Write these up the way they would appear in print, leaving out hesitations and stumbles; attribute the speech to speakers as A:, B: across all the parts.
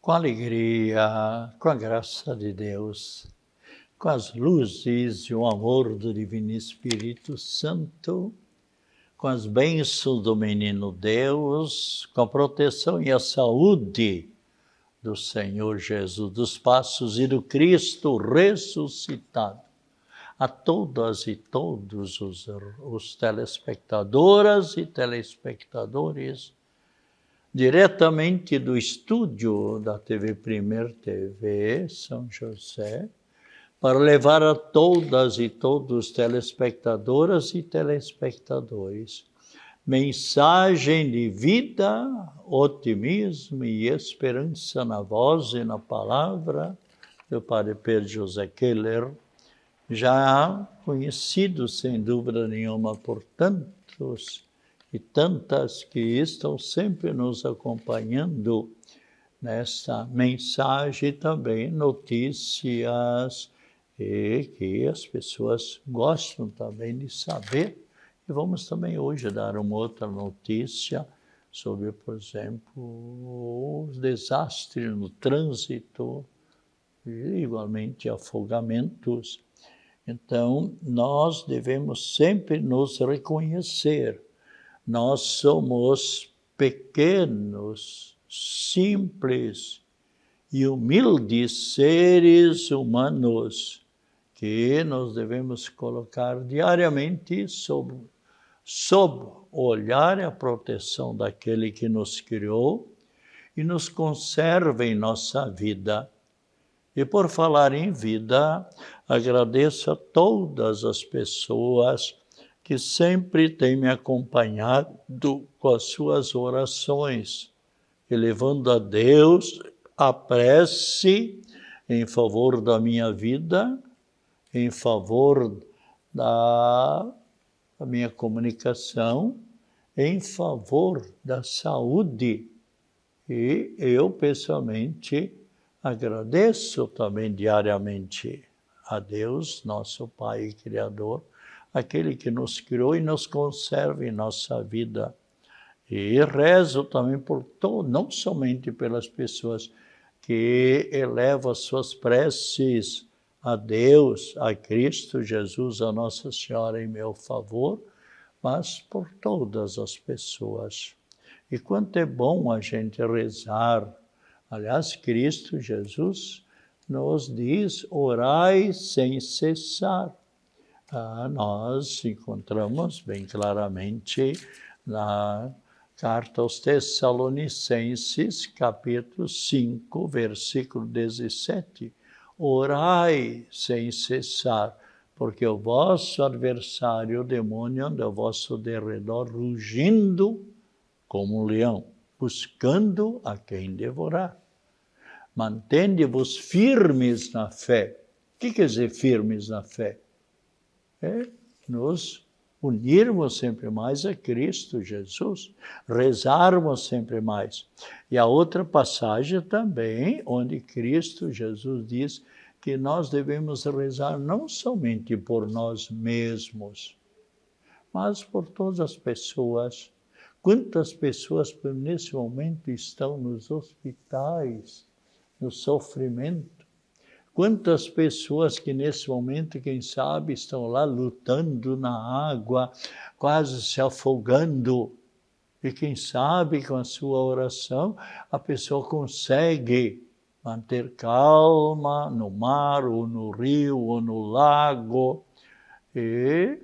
A: com alegria, com a graça de Deus, com as luzes e o amor do Divino Espírito Santo, com as bênçãos do Menino Deus, com a proteção e a saúde do Senhor Jesus, dos passos e do Cristo ressuscitado. A todas e todos os telespectadoras e telespectadores, diretamente do estúdio da TV Primeira TV São José, para levar a todas e todos os telespectadoras e telespectadores mensagem de vida, otimismo e esperança na voz e na palavra do Padre Pedro José Keller, já conhecido sem dúvida nenhuma por tantos e tantas que estão sempre nos acompanhando nesta mensagem, também notícias e que as pessoas gostam também de saber. E vamos também hoje dar uma outra notícia sobre, por exemplo, os desastres no trânsito e igualmente afogamentos. Então, nós devemos sempre nos reconhecer. Nós somos pequenos, simples e humildes seres humanos que nós devemos colocar diariamente sob o olhar e a proteção daquele que nos criou e nos conserva em nossa vida. E por falar em vida, agradeço a todas as pessoas que sempre têm me acompanhado com as suas orações, elevando a Deus a prece em favor da minha vida, em favor da minha comunicação, em favor da saúde. E eu, pessoalmente, agradeço também diariamente a Deus, nosso Pai e Criador, aquele que nos criou e nos conserva em nossa vida. E rezo também por não somente pelas pessoas que elevam as suas preces a Deus, a Cristo Jesus, a Nossa Senhora em meu favor, mas por todas as pessoas. E quanto é bom a gente rezar. Aliás, Cristo Jesus nos diz, orai sem cessar. Nós encontramos bem claramente na Carta aos Tessalonicenses, capítulo 5, versículo 17. Orai sem cessar, porque o vosso adversário, o demônio, anda ao vosso derredor, rugindo como um leão, buscando a quem devorar. Mantende-vos firmes na fé. O que quer dizer firmes na fé? É nos unirmos sempre mais a Cristo Jesus, rezarmos sempre mais. E a outra passagem também, onde Cristo Jesus diz que nós devemos rezar não somente por nós mesmos, mas por todas as pessoas. Quantas pessoas nesse momento estão nos hospitais, no sofrimento? Quantas pessoas que nesse momento, quem sabe, estão lá lutando na água, quase se afogando. E quem sabe, com a sua oração, a pessoa consegue manter calma no mar, ou no rio, ou no lago. E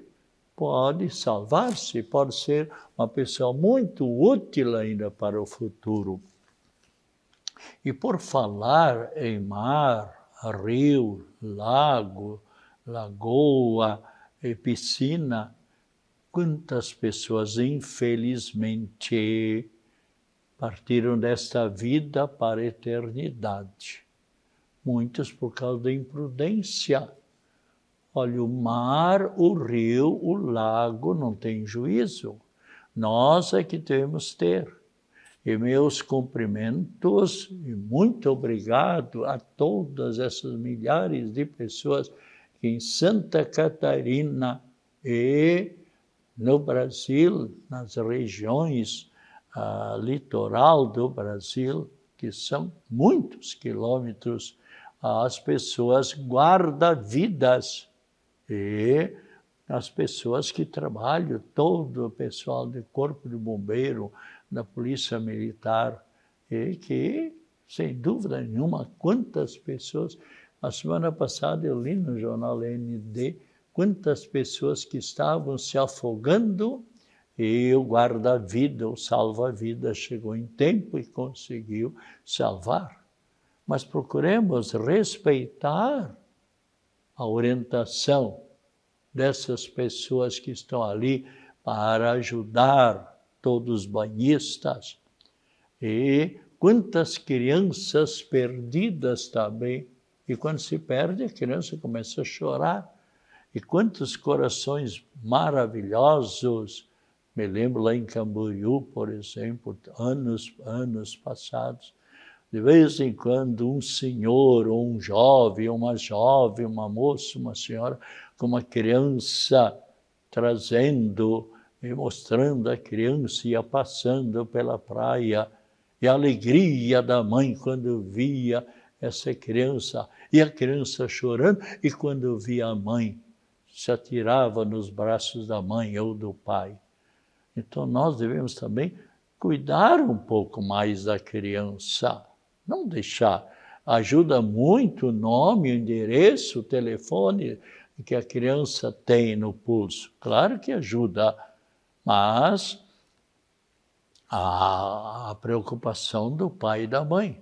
A: pode salvar-se, pode ser uma pessoa muito útil ainda para o futuro. E por falar em mar, rio, lago, lagoa e piscina, quantas pessoas, infelizmente, partiram desta vida para a eternidade. Muitos por causa da imprudência. Olha, o mar, o rio, o lago não tem juízo. Nós é que temos ter. E meus cumprimentos e muito obrigado a todas essas milhares de pessoas que em Santa Catarina e no Brasil, nas regiões litoral do Brasil, que são muitos quilômetros, as pessoas guarda-vidas e as pessoas que trabalham, todo o pessoal do Corpo de Bombeiro, da Polícia Militar, e que, sem dúvida nenhuma, quantas pessoas... A semana passada eu li no jornal ND quantas pessoas que estavam se afogando e o guarda-vida, o salva-vida, chegou em tempo e conseguiu salvar. Mas procuremos respeitar a orientação dessas pessoas que estão ali para ajudar todos os banhistas. E quantas crianças perdidas também. E quando se perde, a criança começa a chorar. E quantos corações maravilhosos. Me lembro lá em Camboriú, por exemplo, anos passados. De vez em quando, um senhor, ou um jovem, uma jovem, uma moça, uma senhora, com uma criança trazendo e mostrando a criança, ia passando pela praia, e a alegria da mãe quando via essa criança, e a criança chorando, e quando via a mãe, se atirava nos braços da mãe ou do pai. Então nós devemos também cuidar um pouco mais da criança, não deixar. Ajuda muito o nome, o endereço, o telefone que a criança tem no pulso. Claro que ajuda, mas a preocupação do pai e da mãe.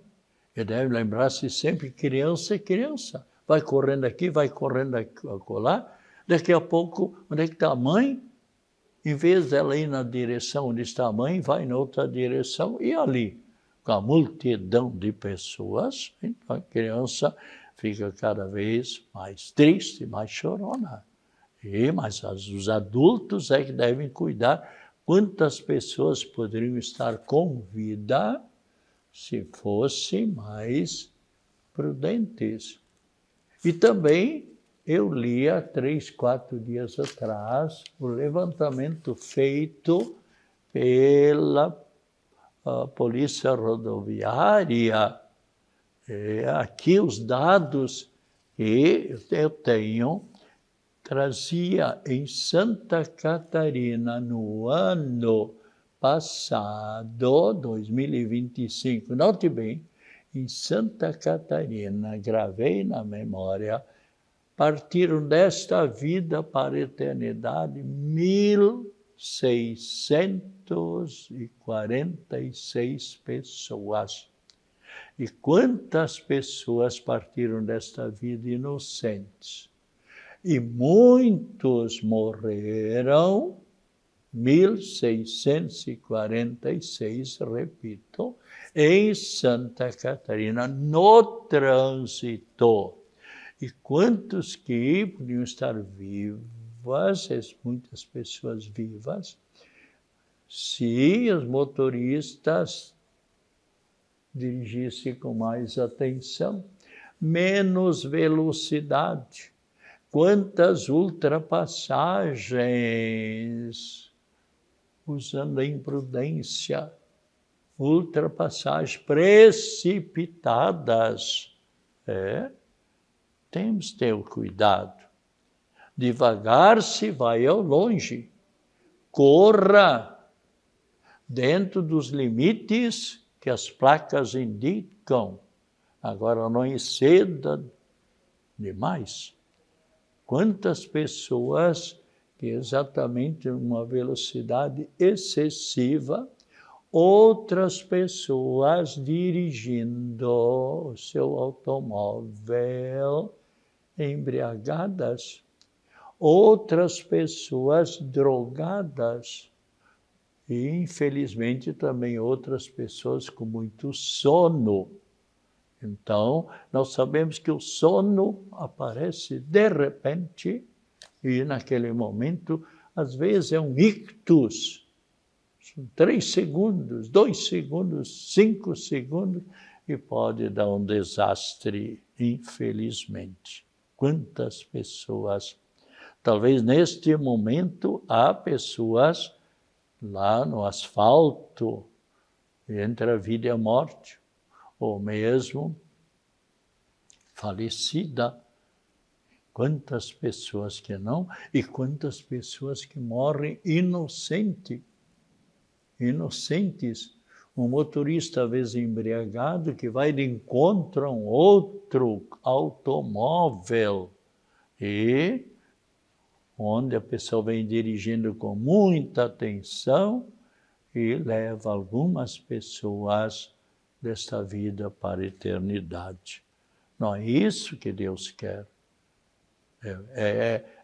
A: E deve lembrar-se sempre que criança é criança. Vai correndo aqui, vai correndo acolá. Daqui a pouco, onde é que está a mãe? Em vez dela ir na direção onde está a mãe, vai em outra direção. E ali, com a multidão de pessoas, então a criança fica cada vez mais triste, mais chorona. Mas os adultos é que devem cuidar quantas pessoas poderiam estar com vida se fossem mais prudentes. E também eu li há 3, 4 dias atrás o levantamento feito pela Polícia Rodoviária. Aqui os dados que eu tenho, trazia em Santa Catarina no ano passado, 2025, note bem, em Santa Catarina, gravei na memória, partiram desta vida para a eternidade 1.646 pessoas. E quantas pessoas partiram desta vida inocentes? E muitos morreram, 1.646, repito, em Santa Catarina, no trânsito. E quantos que podiam estar vivas, muitas pessoas vivas, se os motoristas dirigissem com mais atenção, menos velocidade. Quantas ultrapassagens, usando a imprudência, ultrapassagens precipitadas. Temos que ter o cuidado. Devagar se vai ao longe. Corra dentro dos limites que as placas indicam. Agora não exceda demais. Quantas pessoas que exatamente uma velocidade excessiva, outras pessoas dirigindo o seu automóvel embriagadas, outras pessoas drogadas e, infelizmente, também outras pessoas com muito sono. Então, nós sabemos que o sono aparece de repente e, naquele momento, às vezes é um ictus. São 3 segundos, 2 segundos, 5 segundos e pode dar um desastre, infelizmente. Quantas pessoas, talvez neste momento, há pessoas lá no asfalto, entre a vida e a morte, ou mesmo falecida. Quantas pessoas que não, e quantas pessoas que morrem inocentes. Um motorista, às vezes embriagado, que vai de encontro a um outro automóvel e onde a pessoa vem dirigindo com muita atenção e leva algumas pessoas desta vida para a eternidade. Não é isso que Deus quer.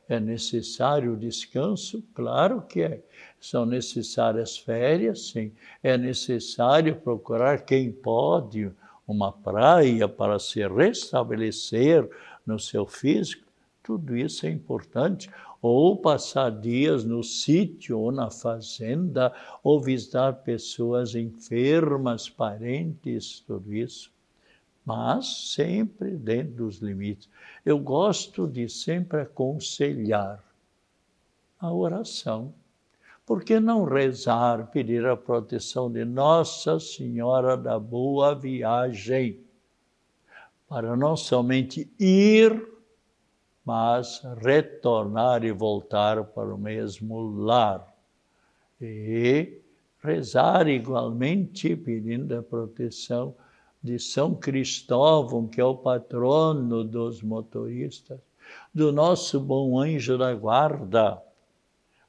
A: É necessário o descanso? Claro que é. São necessárias férias, sim. É necessário procurar quem pode uma praia para se restabelecer no seu físico. Tudo isso é importante. Ou passar dias no sítio ou na fazenda, ou visitar pessoas enfermas, parentes, tudo isso. Mas sempre dentro dos limites. Eu gosto de sempre aconselhar a oração. Por que não rezar, pedir a proteção de Nossa Senhora da Boa Viagem? Para não somente ir, mas retornar e voltar para o mesmo lar. E rezar igualmente, pedindo a proteção de São Cristóvão, que é o patrono dos motoristas, do nosso bom anjo da guarda.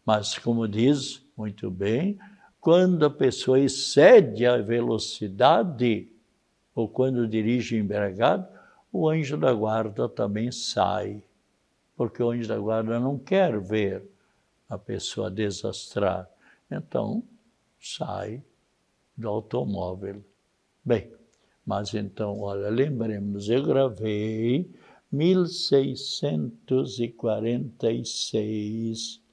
A: Mas, como diz muito bem, quando a pessoa excede a velocidade, ou quando dirige embriagado, o anjo da guarda também sai, porque o anjo da guarda não quer ver a pessoa desastrar. Então, sai do automóvel. Bem, mas então, olha, lembremos, eu gravei 1646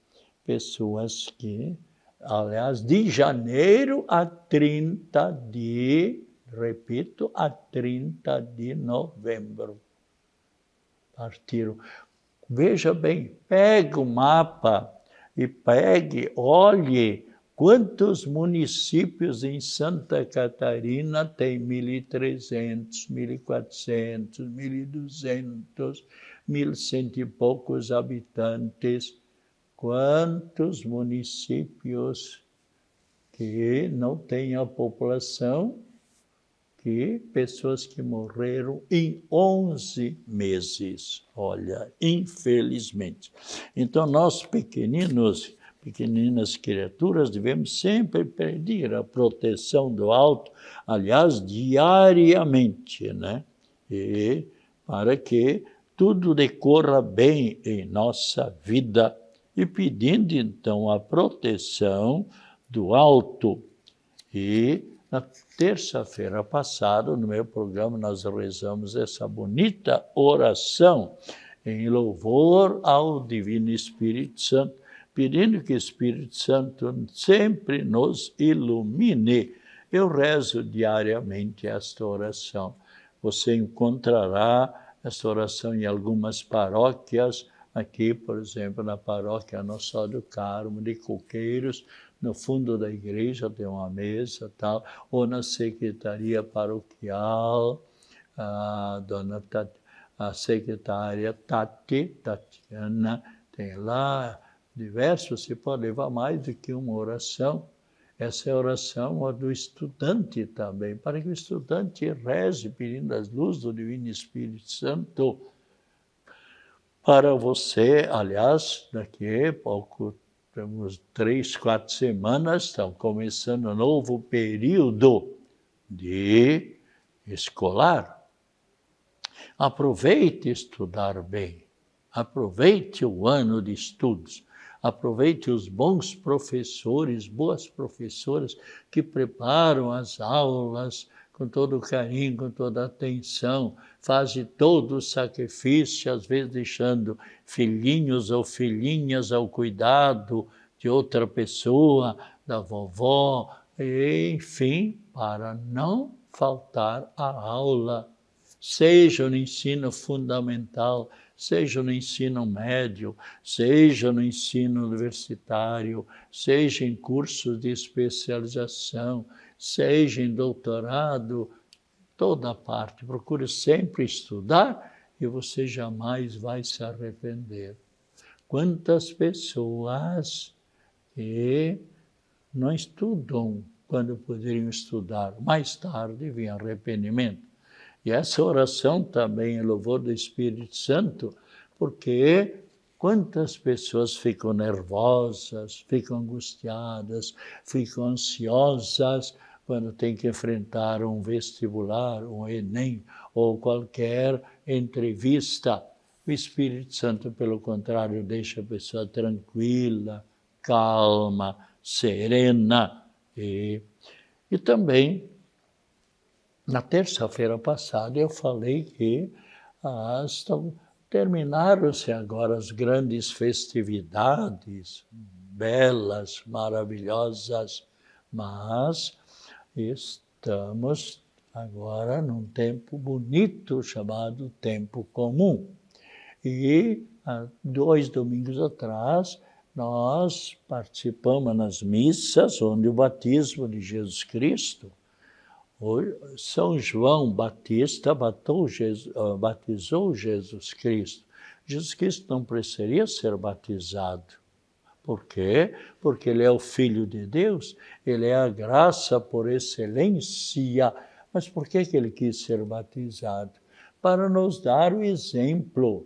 A: pessoas que, aliás, de janeiro a 30 de, repito, a 30 de novembro. Partiram. Veja bem, pegue o mapa e olhe quantos municípios em Santa Catarina tem 1.300, 1.400, 1.200, 1.100 e poucos habitantes. Quantos municípios que não têm a população, que pessoas que morreram em 11 meses. Olha, infelizmente. Então, nós pequeninas criaturas, devemos sempre pedir a proteção do alto, aliás, diariamente, né? E para que tudo decorra bem em nossa vida. E pedindo, então, a proteção do alto. E na terça-feira passada, no meu programa, nós rezamos essa bonita oração em louvor ao Divino Espírito Santo, pedindo que o Espírito Santo sempre nos ilumine. Eu rezo diariamente esta oração. Você encontrará esta oração em algumas paróquias, aqui, por exemplo, na paróquia Nossa Senhora do Carmo, de Coqueiros, no fundo da igreja tem uma mesa, tal, ou na secretaria paroquial, a secretária Tatiana, tem lá diversos, você pode levar mais do que uma oração. Essa é a oração do estudante também, para que o estudante reze pedindo as luzes do Divino Espírito Santo para você. Aliás, daqui a pouco, temos 3, 4 semanas, estão começando um novo período de escolar. Aproveite estudar bem, aproveite o ano de estudos, aproveite os bons professores, boas professoras que preparam as aulas com todo carinho, com toda atenção, fazem todo o sacrifício, às vezes deixando filhinhos ou filhinhas ao cuidado de outra pessoa, da vovó, enfim, para não faltar a aula, seja no ensino fundamental, seja no ensino médio, seja no ensino universitário, seja em cursos de especialização, seja em doutorado, toda parte. Procure sempre estudar e você jamais vai se arrepender. Quantas pessoas que não estudam quando poderiam estudar, mais tarde vem arrependimento. E essa oração também é louvor do Espírito Santo, porque quantas pessoas ficam nervosas, ficam angustiadas, ficam ansiosas quando tem que enfrentar um vestibular, um Enem ou qualquer entrevista. O Espírito Santo, pelo contrário, deixa a pessoa tranquila, calma, serena. E também, na terça-feira passada, eu falei que terminaram-se agora as grandes festividades, belas, maravilhosas, mas estamos agora num tempo bonito chamado tempo comum. E há 2 domingos atrás, nós participamos nas missas onde o batismo de Jesus Cristo, São João Batista batizou Jesus Cristo. Jesus Cristo não precisaria ser batizado. Por quê? Porque ele é o Filho de Deus, ele é a graça por excelência. Mas por que ele quis ser batizado? Para nos dar o exemplo.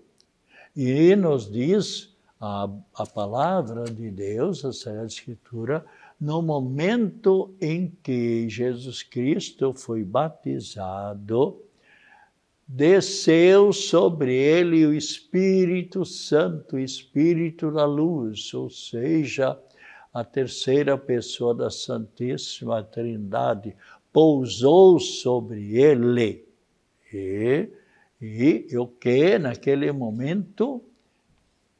A: E nos diz a palavra de Deus, a Sagrada Escritura, no momento em que Jesus Cristo foi batizado, desceu sobre ele o Espírito Santo, o Espírito da luz, ou seja, a terceira pessoa da Santíssima Trindade, pousou sobre ele. E o que naquele momento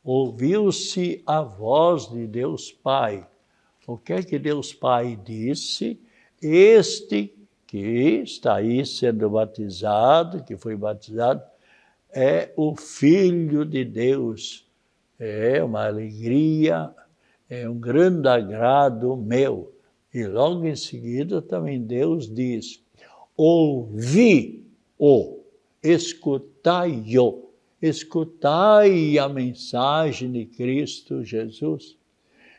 A: ouviu-se a voz de Deus Pai. O que é que Deus Pai disse? Este que está aí sendo batizado, que foi batizado, é o Filho de Deus. É uma alegria, é um grande agrado meu. E logo em seguida também Deus diz, ouvi-o, escutai-o, escutai a mensagem de Cristo Jesus.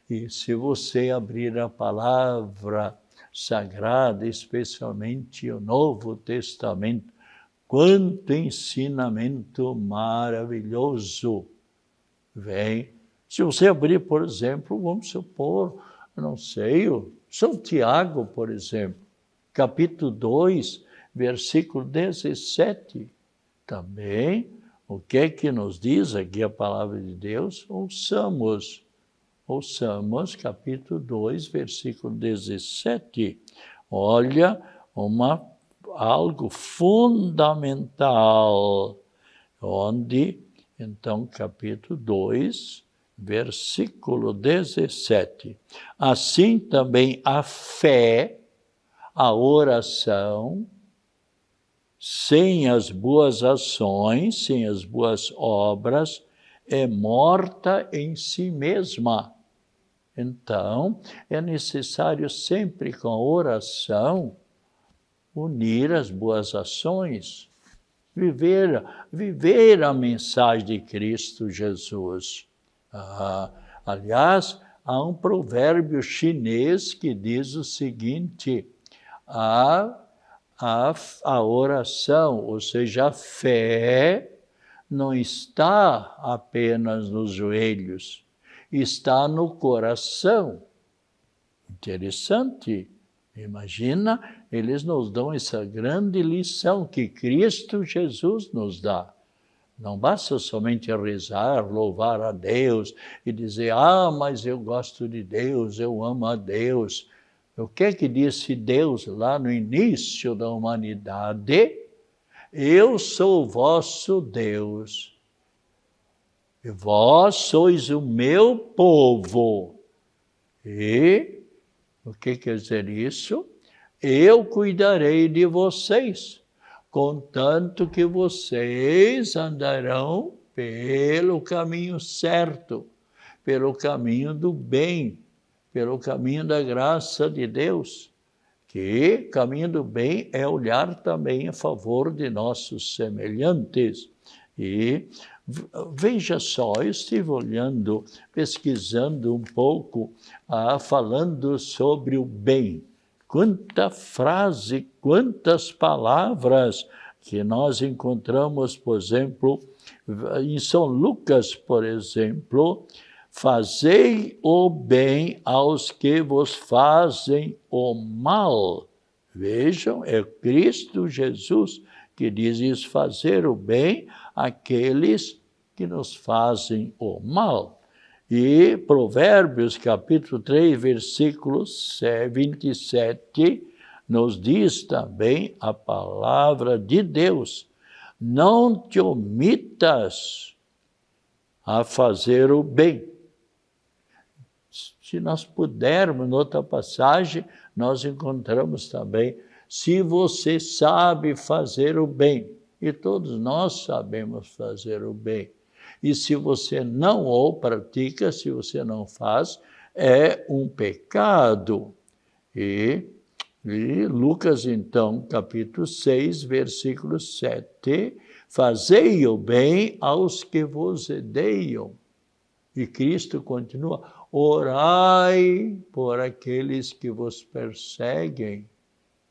A: E se você abrir a palavra sagrada, especialmente o Novo Testamento, quanto ensinamento maravilhoso vem. Se você abrir, por exemplo, vamos supor, não sei, o São Tiago, por exemplo, capítulo 2, versículo 17, também, o que é que nos diz aqui a palavra de Deus? Ouçamos, capítulo 2, versículo 17. Olha, algo fundamental, onde, então, capítulo 2, versículo 17. Assim também a fé, a oração, sem as boas ações, sem as boas obras, é morta em si mesma. Então, é necessário sempre com a oração unir as boas ações, viver a mensagem de Cristo Jesus. Aliás, há um provérbio chinês que diz o seguinte, a oração, ou seja, a fé, não está apenas nos joelhos, está no coração. Interessante. Imagina, eles nos dão essa grande lição que Cristo Jesus nos dá. Não basta somente rezar, louvar a Deus e dizer, mas eu gosto de Deus, eu amo a Deus. O que é que disse Deus lá no início da humanidade? Eu sou o vosso Deus, e vós sois o meu povo. E o que quer dizer isso? Eu cuidarei de vocês, contanto que vocês andarão pelo caminho certo, pelo caminho do bem, pelo caminho da graça de Deus, que caminho do bem é olhar também a favor de nossos semelhantes. E veja só, eu estive olhando, pesquisando um pouco, falando sobre o bem. Quanta frase, quantas palavras que nós encontramos, por exemplo, em São Lucas, por exemplo, fazei o bem aos que vos fazem o mal. Vejam, é Cristo Jesus que diz isso, fazer o bem àqueles que nos fazem o mal. E Provérbios, capítulo 3, versículo 27, nos diz também a palavra de Deus: não te omitas a fazer o bem. Se nós pudermos, noutra passagem, nós encontramos também, se você sabe fazer o bem, e todos nós sabemos fazer o bem, e se você não o pratica, se você não faz, é um pecado. E Lucas, então, capítulo 6, versículo 7, fazei o bem aos que vos odeiam. E Cristo continua, orai por aqueles que vos perseguem.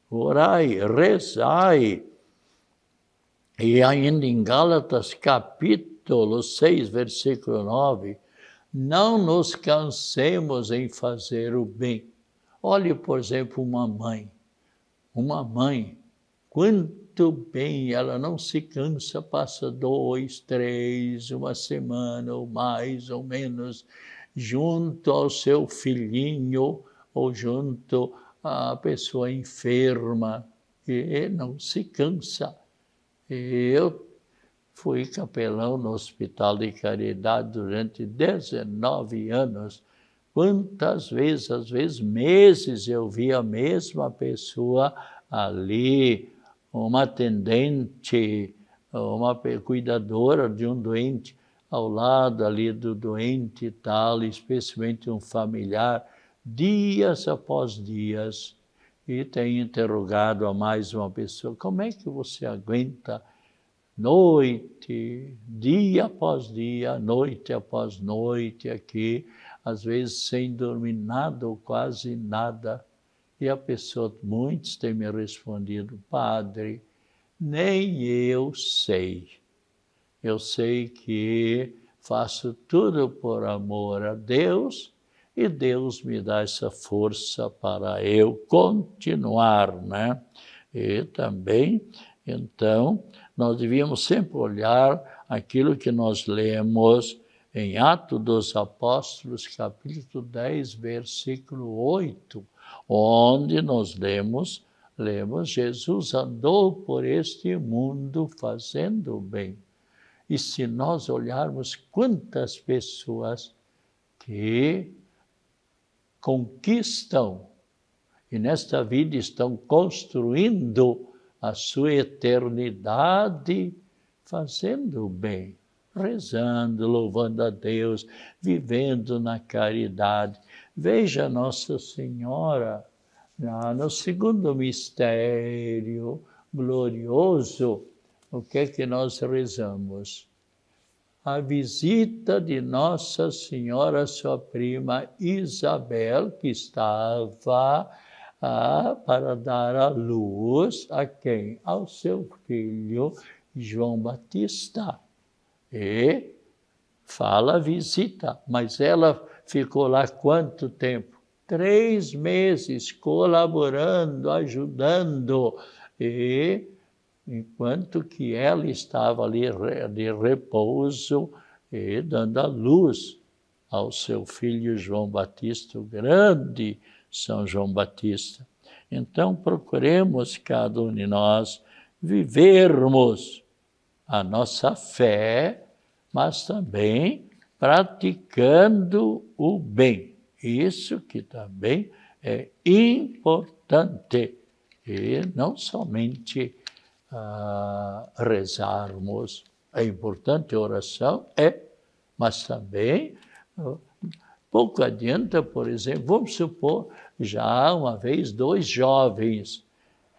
A: Orai, rezai. E ainda em Gálatas, capítulo 6, versículo 9, não nos cansemos em fazer o bem. Olhe, por exemplo, uma mãe. Uma mãe, quanto bem, ela não se cansa, passa 2, 3, uma semana ou mais ou menos, junto ao seu filhinho ou junto à pessoa enferma, e não se cansa. Eu fui capelão no Hospital de Caridade durante 19 anos. Quantas vezes, às vezes meses, eu vi a mesma pessoa ali, uma atendente, uma cuidadora de um doente, ao lado ali do doente e tal, especialmente um familiar, dias após dias. E tenho interrogado a mais uma pessoa, como é que você aguenta noite, dia após dia, noite após noite aqui, às vezes sem dormir nada ou quase nada. E a pessoa, muitos têm me respondido, padre, nem eu sei. Eu sei que faço tudo por amor a Deus e Deus me dá essa força para eu continuar, né? E também, então, nós devíamos sempre olhar aquilo que nós lemos em Atos dos Apóstolos, capítulo 10, versículo 8, onde nós lemos Jesus andou por este mundo fazendo o bem. E se nós olharmos quantas pessoas que conquistam e nesta vida estão construindo a sua eternidade fazendo o bem, rezando, louvando a Deus, vivendo na caridade. Veja Nossa Senhora, no segundo mistério glorioso, o que é que nós rezamos? A visita de Nossa Senhora à sua prima Isabel, que estava para dar à luz a quem? Ao seu filho João Batista. E fala visita, mas ela ficou lá quanto tempo? 3 meses colaborando, ajudando, e enquanto que ela estava ali de repouso e dando a luz ao seu filho João Batista, o grande São João Batista. Então procuremos, cada um de nós, vivermos a nossa fé, mas também praticando o bem. Isso que também é importante. E não somente rezarmos, é importante a oração, mas também Pouco adianta, por exemplo, vamos supor, já uma vez 2 jovens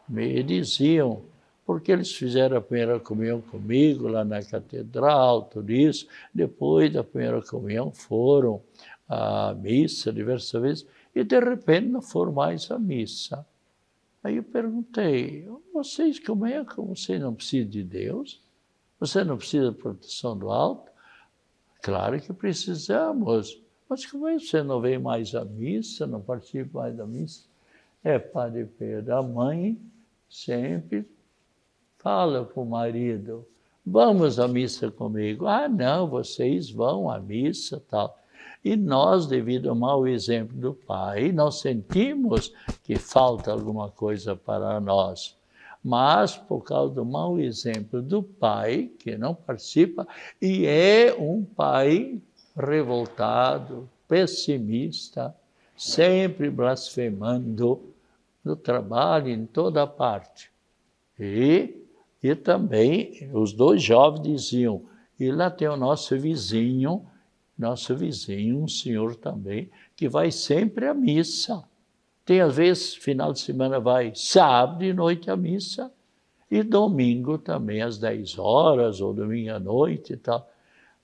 A: me diziam, porque eles fizeram a primeira comunhão comigo lá na catedral, tudo isso, depois da primeira comunhão foram à missa diversas vezes, e de repente não foram mais à missa. Aí eu perguntei, vocês como é que vocês não precisam de Deus? Você não precisa de proteção do alto? Claro que precisamos. Mas como é que você não vem mais à missa, não participa mais da missa? Padre Pedro, a mãe sempre fala para o marido, vamos à missa comigo. Ah, não, vocês vão à missa, tal. E nós, devido ao mau exemplo do pai, nós sentimos que falta alguma coisa para nós. Mas, por causa do mau exemplo do pai, que não participa, e é um pai revoltado, pessimista, sempre blasfemando no trabalho, em toda parte. E também os 2 jovens diziam, e lá tem o nosso vizinho, um senhor também, que vai sempre à missa. Tem, às vezes, final de semana vai sábado de noite à missa, e domingo também às 10 horas, ou domingo à noite e tal.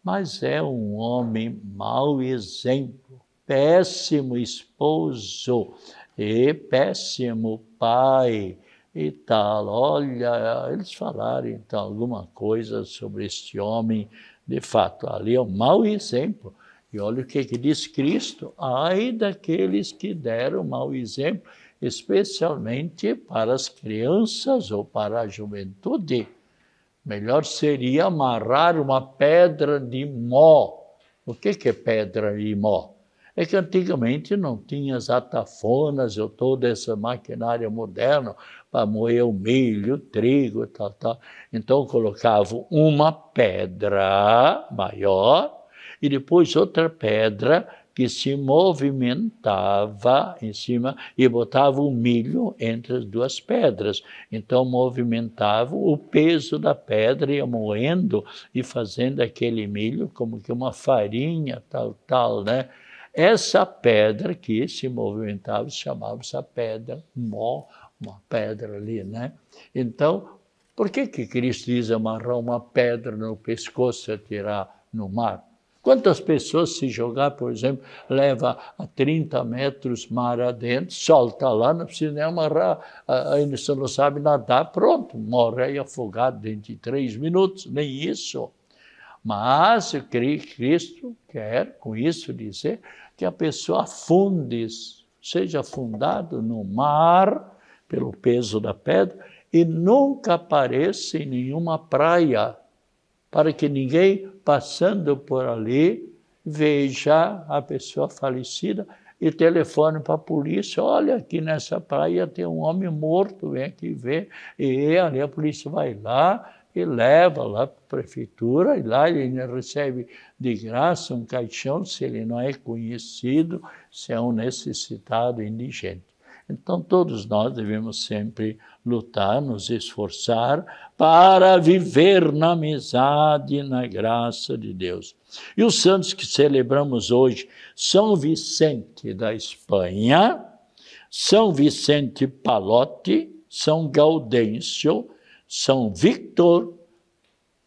A: Mas é um homem mau exemplo, péssimo esposo e péssimo pai e tal. Olha, eles falaram então alguma coisa sobre este homem, de fato, ali é um mau exemplo. E olha o que diz Cristo, ai daqueles que deram mau exemplo, especialmente para as crianças ou para a juventude. Melhor seria amarrar uma pedra de mó. O que é pedra de mó? É que antigamente não tinha as atafonas ou toda essa maquinária moderna para moer o milho, o trigo, tal. Então colocavam uma pedra maior e depois outra pedra que se movimentava em cima e botava o milho entre as 2 pedras. Então movimentava o peso da pedra, ia moendo e fazendo aquele milho como que uma farinha, tal, né? Essa pedra que se movimentava chamava-se a pedra mó, uma pedra ali, né? Então, por que Cristo diz amarrar uma pedra no pescoço e atirar no mar? Quantas pessoas se jogar, por exemplo, leva a 30 metros mar adentro, solta lá, não precisa nem amarrar, ainda você não sabe nadar, pronto, morre aí afogado dentro de 3 minutos, nem isso. Mas Cristo quer, com isso, dizer que a pessoa afunde, seja afundado no mar, pelo peso da pedra, e nunca apareça em nenhuma praia, para que ninguém passando por ali veja a pessoa falecida e telefone para a polícia, olha, aqui nessa praia tem um homem morto, vem aqui ver, e ali a polícia vai lá e leva lá para a prefeitura, e lá ele recebe de graça um caixão, se ele não é conhecido, se é um necessitado indigente. Então, todos nós devemos sempre lutar, nos esforçar para viver na amizade e na graça de Deus. E os santos que celebramos hoje, São Vicente da Espanha, São Vicente Palotti, São Gaudêncio, São Victor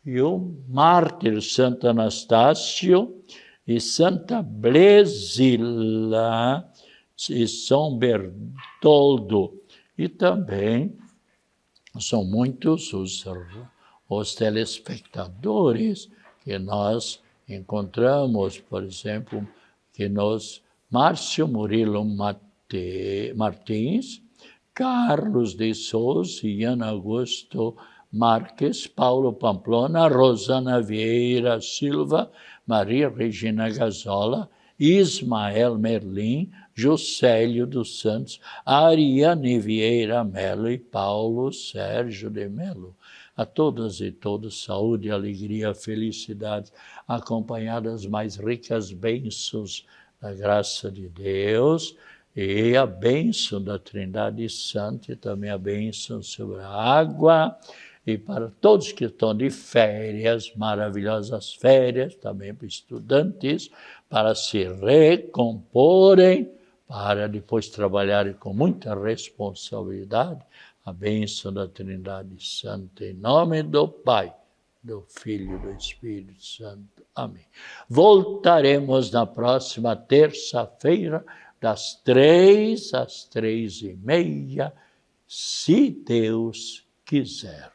A: e o mártir Santo Anastácio e Santa Blesila e São Bertoldo. E também são muitos os telespectadores que nós encontramos, por exemplo, que Márcio Murilo Martins, Carlos de Souza, Ian Augusto Marques, Paulo Pamplona, Rosana Vieira Silva, Maria Regina Gazola, Ismael Merlim, Juscelio dos Santos, Ariane Vieira Melo e Paulo Sérgio de Melo. A todas e todos, saúde, alegria, felicidade, acompanhadas mais ricas bênçãos da graça de Deus, e a bênção da Trindade Santa, e também a bênção sobre a água, e para todos que estão de férias, maravilhosas férias, também para estudantes, para se recomporem, para depois trabalharem com muita responsabilidade a bênção da Trindade Santa, em nome do Pai, do Filho e do Espírito Santo. Amém. Voltaremos na próxima terça-feira, das 3 às 3:30, se Deus quiser.